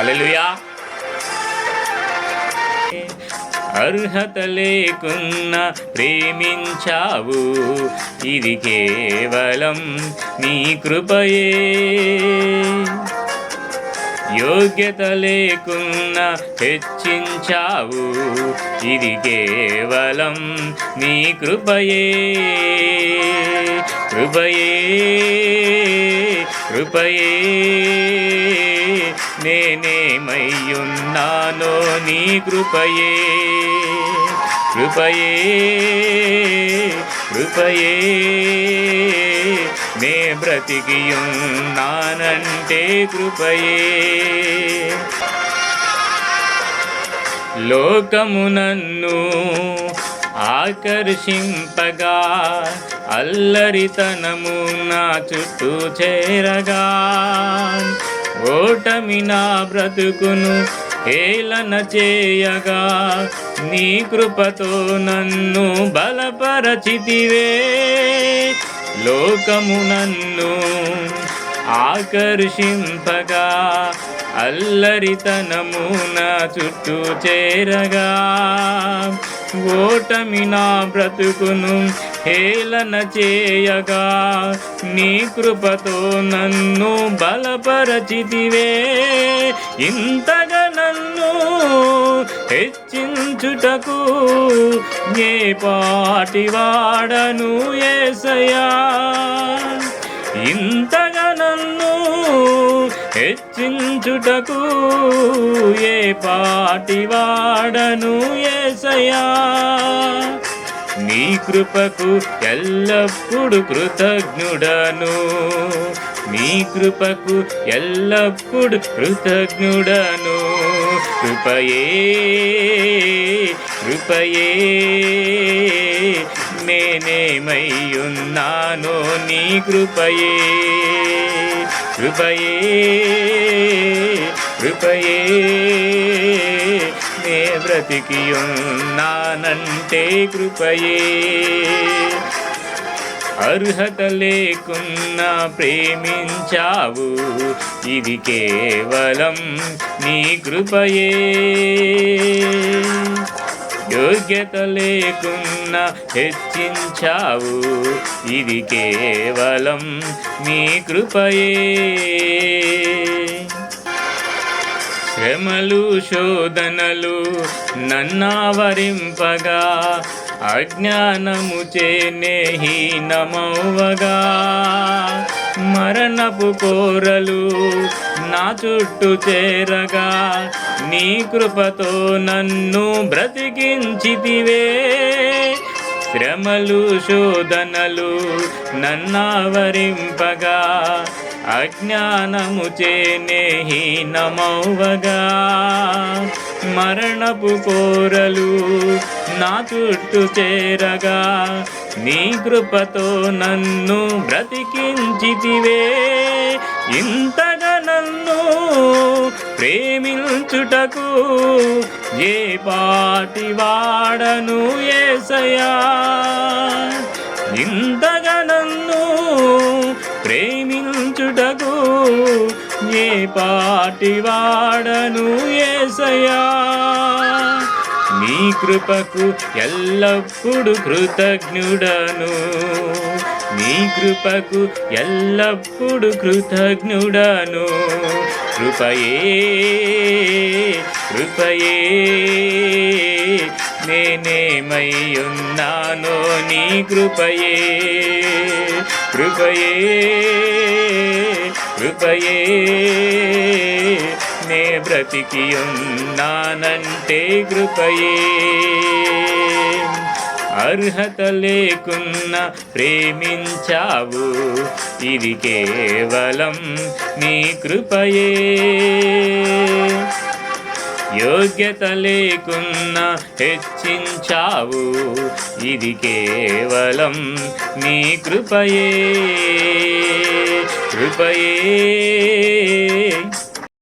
హల్లెలూయా. అర్హత లేకున్నా ప్రేమించావు, ఇది కేవలం నీ కృపయే. యోగ్యత లేకున్నా హెచ్చించావు, ఇది కేవలం నీ కృపయే. కృపయే కృపయే నేనేమయ్యున్నానో నీ కృపయే. కృపయే కృపయే నే బ్రతికియున్నానంటే కృపయే. లోకము నన్ను ఆకర్షింపగా, అల్లరితనము నా చుట్టూ చేరగా, ఓటమి నా బ్రతుకును హేళన చేయగా, నీ కృపతో నన్ను బలపరచితివే. లోకము నన్ను ఆకర్షింపగా, అల్లరితనము నా చుట్టూ చేరగా, ఓటమి నా బ్రతుకును హేళన చేయగా, నీ కృపతో నన్ను బలపరచితివే. ఇంతగా నన్ను హెచ్చించుటకు ఏ పాటి వాడను యేసయ్యా. ఇంతగా నన్ను హెచ్చించుటకు ఏ పాటి వాడను యేసయ్యా. నీ కృపకు ఎల్లప్పుడు కృతజ్ఞుడను, నీ కృపకు ఎల్లప్పుడు కృతజ్ఞుడను. కృపయే కృపయే నేనేమయ్యున్నానో నీ కృపయే. కృపయే కృపయే నే బ్రతికియున్నానంటే కృపయే. అర్హత లేకున్నా ప్రేమించావు, ఇది కేవలం నీ కృపయే. యోగ్యత లేకున్నా హెచ్చించావు, ఇది కేవలం నీ కృపయే. శ్రమలు శోధనలు నన్నావరింపగా, అజ్ఞానము చేనే హీనమవ్వగా, మరణపు కోరలు నా చుట్టూ చేరగా, నీ కృపతో నన్ను బ్రతికించితివే. శ్రమలు శోధనలు నన్నావరింపగా, అజ్ఞానము చేనే హీనమవ్వగా, మరణపు కోరలు నా చుట్టూ చేరగా, నీ కృపతో నన్ను బ్రతికించితివే. ఇంతగా నన్ను ప్రేమించుటకు ఏ పాటి వాడను యేసయ్యా. ఇంతగా నన్ను ప్రేమించుటకు ఏ పాటి వాడను యేసయ్యా. నీ కృపకు ఎల్లప్పుడు కృతజ్ఞుడను, నీ కృపకు ఎల్లప్పుడు కృతజ్ఞుడను. కృపయే కృపయే నేనేమయ్యున్నానో నీ కృపయే. కృపయే కృపయే నే బ్రతికియున్నానంటే కృపయే. అర్హత లేకున్నా ప్రేమించావు, ఇది కేవలం నీ కృపయే. యోగ్యత లేకున్నా హెచ్చించావు, ఇది కేవలం నీ కృపయే. కృపయే